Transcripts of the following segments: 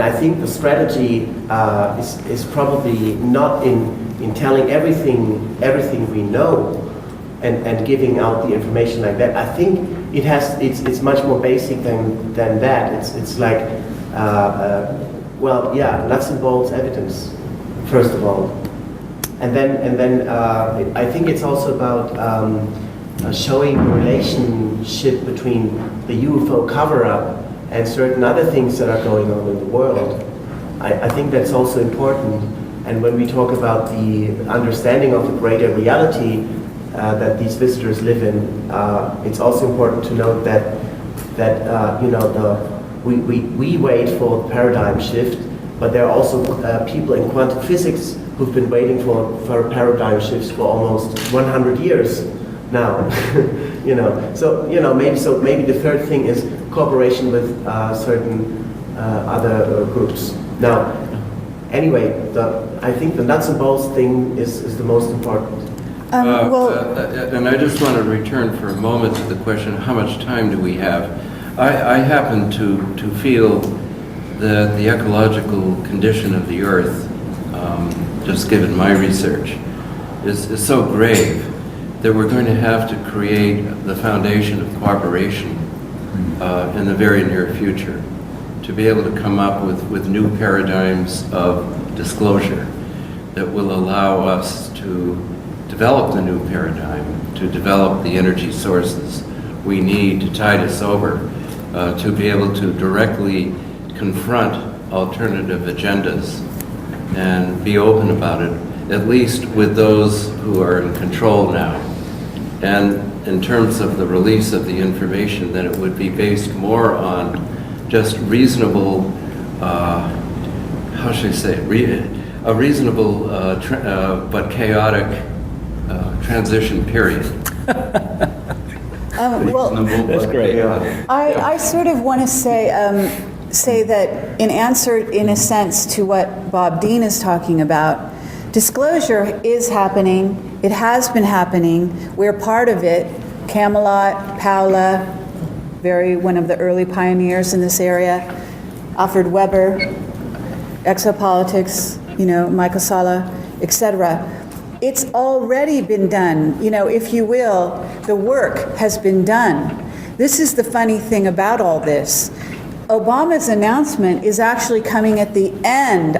And I think the strategy is probably not in telling everything we know and giving out the information like that. I think it's much more basic than that. It's like nuts and bolts evidence, first of all, and then I think it's also about showing the relationship between the UFO cover-up and certain other things that are going on in the world. I think that's also important. And when we talk about the understanding of the greater reality that these visitors live in, it's also important to note that we wait for the paradigm shift, but there are also people in quantum physics who've been waiting for paradigm shifts for almost 100 years now. Maybe the third thing is cooperation with certain other groups. Now, anyway, I think the nuts and bolts thing is the most important. And I just want to return for a moment to the question, how much time do we have? I happen to feel that the ecological condition of the Earth, just given my research, is so grave that we're going to have to create the foundation of cooperation in the very near future to be able to come up with new paradigms of disclosure that will allow us to develop the new paradigm, to develop the energy sources we need to tide us over, to be able to directly confront alternative agendas and be open about it, at least with those who are in control now. And in terms of the release of the information, then it would be based more on just reasonable, how should I say, a reasonable but chaotic transition period. That's great. I sort of want to say that in answer, in a sense, to what Bob Dean is talking about, disclosure is happening. It has been happening. We're part of it. Camelot, Paula, one of the early pioneers in this area, Alfred Weber, Exopolitics, Michael Sala, etc. It's already been done, if you will, the work has been done. This is the funny thing about all this. Obama's announcement is actually coming at the end.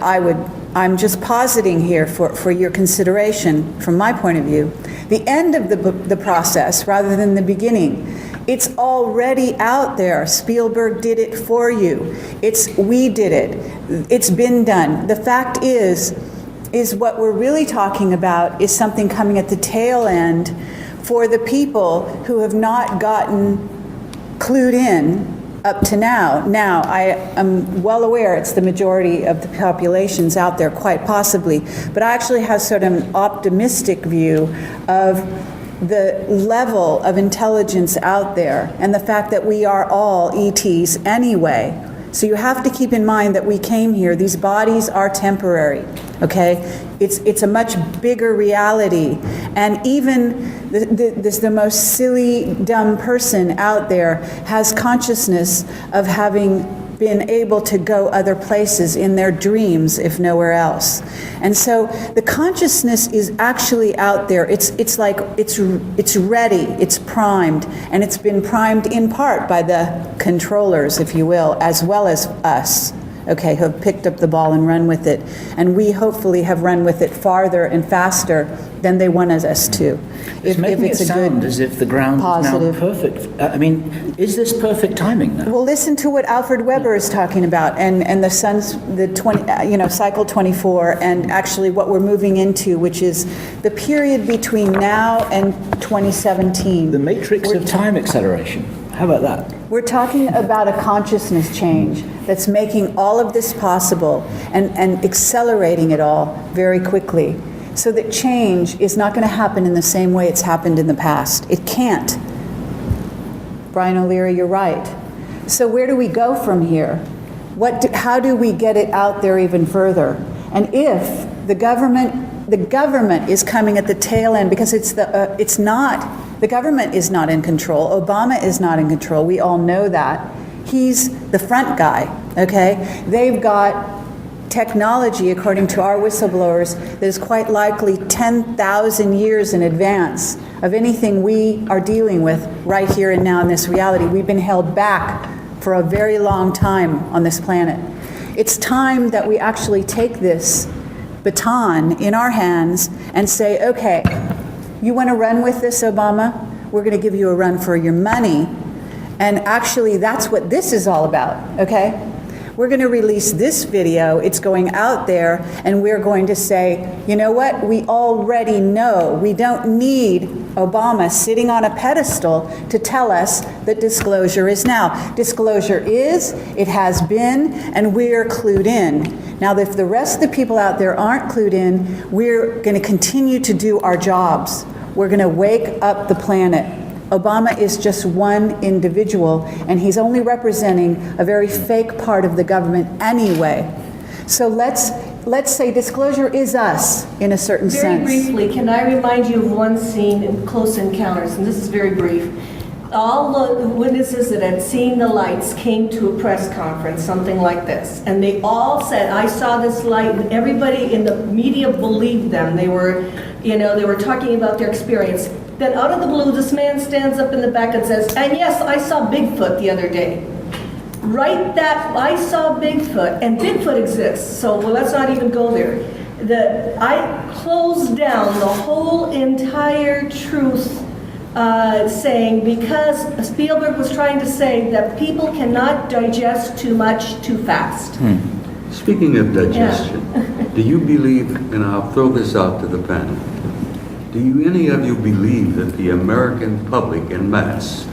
I'm just positing here for your consideration from my point of view, the end of the process rather than the beginning. It's already out there. Spielberg did it for you. We did it. It's been done. The fact is what we're really talking about is something coming at the tail end for the people who have not gotten clued in up to now. Now, I am well aware it's the majority of the populations out there, quite possibly, but I actually have sort of an optimistic view of the level of intelligence out there and the fact that we are all ETs anyway. So you have to keep in mind that we came here. These bodies are temporary, okay? It's a much bigger reality. And even the most silly, dumb person out there has consciousness of having been able to go other places in their dreams, if nowhere else. And so the consciousness is actually out there. It's like it's ready, it's primed, and it's been primed in part by the controllers, if you will, as well as us, okay, who have picked up the ball and run with it. And we hopefully have run with it farther and faster than they wanted us to. It's making it sound as if the ground is now perfect. I mean, is this perfect timing now? Well, listen to what Alfred Weber is talking about, and the sun's cycle 24, and actually what we're moving into, which is the period between now and 2017. The matrix of time acceleration. How about that? We're talking about a consciousness change that's making all of this possible and accelerating it all very quickly. So that change is not going to happen in the same way it's happened in the past. It can't. Brian O'Leary, you're right. So where do we go from here? How do we get it out there even further? And if the government is coming at the tail end, because the government is not in control. Obama is not in control. We all know that. He's the front guy. okay? They've got technology, according to our whistleblowers, that is quite likely 10,000 years in advance of anything we are dealing with right here and now in this reality. We've been held back for a very long time on this planet. It's time that we actually take this baton in our hands and say, okay, you want to run with this, Obama? We're going to give you a run for your money. And actually, that's what this is all about, okay? We're going to release this video. It's going out there, and we're going to say, you know what? We already know. We don't need Obama sitting on a pedestal to tell us that disclosure is now. Disclosure is, it has been, and we're clued in. Now, if the rest of the people out there aren't clued in, we're going to continue to do our jobs. We're going to wake up the planet. Obama is just one individual, and he's only representing a very fake part of the government anyway. So let's say disclosure is us in a certain sense. Very briefly, can I remind you of one scene in Close Encounters, and this is very brief. All the witnesses that had seen the lights came to a press conference, something like this, and they all said, I saw this light, and everybody in the media believed them. They were talking about their experience. Then out of the blue, this man stands up in the back and says, and yes, I saw Bigfoot the other day. Write that, I saw Bigfoot, and Bigfoot exists, so well, let's not even go there. I closed down the whole entire truth saying, because Spielberg was trying to say that people cannot digest too much too fast. Speaking of digestion, do you believe, and I'll throw this out to the panel, do any of you believe that the American public en masse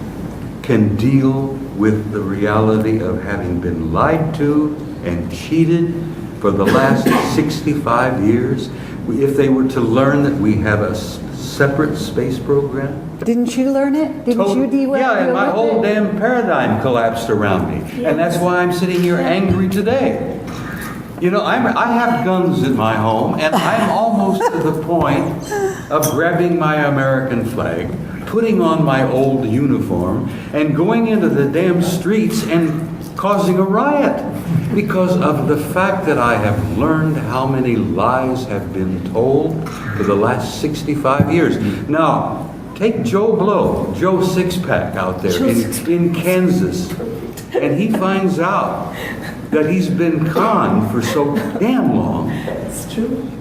can deal with the reality of having been lied to and cheated for the last 65 years if they were to learn that we have a separate space program? Didn't you learn it? Didn't you deal with it? Yeah, and my whole damn paradigm collapsed around me. And that's why I'm sitting here angry today. You know, I have guns in my home, and I'm almost to the point of grabbing my American flag, putting on my old uniform, and going into the damn streets and causing a riot because of the fact that I have learned how many lies have been told for the last 65 years. Now, take Joe Blow, Joe Sixpack out there in Kansas, and he finds out that he's been conned for so damn long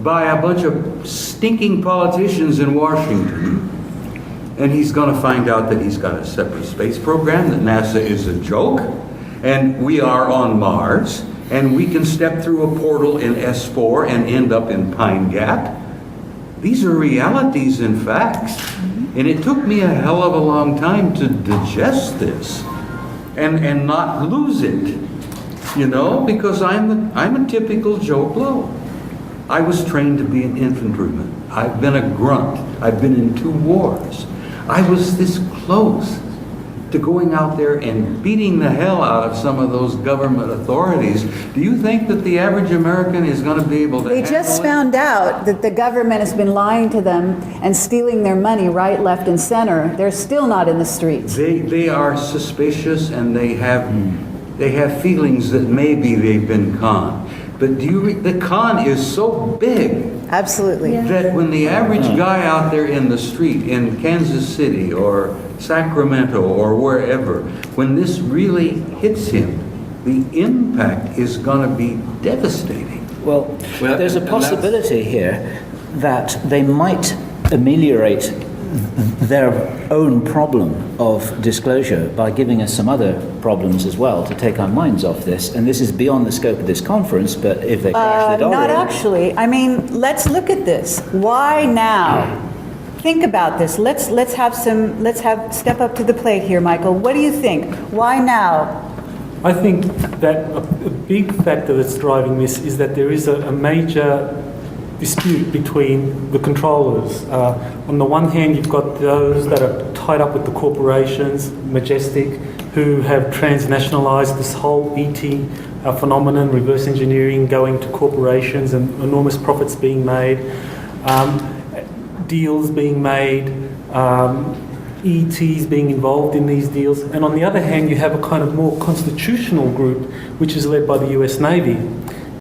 by a bunch of stinking politicians in Washington. And he's going to find out that he's got a separate space program, that NASA is a joke, and we are on Mars, and we can step through a portal in S4 and end up in Pine Gap. These are realities and facts. And it took me a hell of a long time to digest this and not lose it. You know, because I'm a typical Joe Blow. I was trained to be an infantryman. I've been a grunt. I've been in 2 wars. I was this close to going out there and beating the hell out of some of those government authorities. Do you think that the average American is going to be able to They just found out that the government has been lying to them and stealing their money right, left, and center. They're still not in the streets. They are suspicious, and they have feelings that maybe they've been conned. But the con is so big. Absolutely. That when the average guy out there in the street in Kansas City or Sacramento or wherever, when this really hits him, the impact is going to be devastating. Well, there's a possibility here that they might ameliorate their own problem of disclosure by giving us some other problems as well to take our minds off this. And this is beyond the scope of this conference, but if they crash the dollar... Not actually. I mean, let's look at this. Why now? Think about this. Let's step up to the plate here, Michael. What do you think? Why now? I think that a big factor that's driving this is that there is a major dispute between the controllers. On the one hand, you've got those that are tied up with the corporations, Majestic, who have transnationalized this whole ET phenomenon, reverse engineering going to corporations and enormous profits being made, deals being made, ETs being involved in these deals, and on the other hand, you have a kind of more constitutional group, which is led by the US Navy.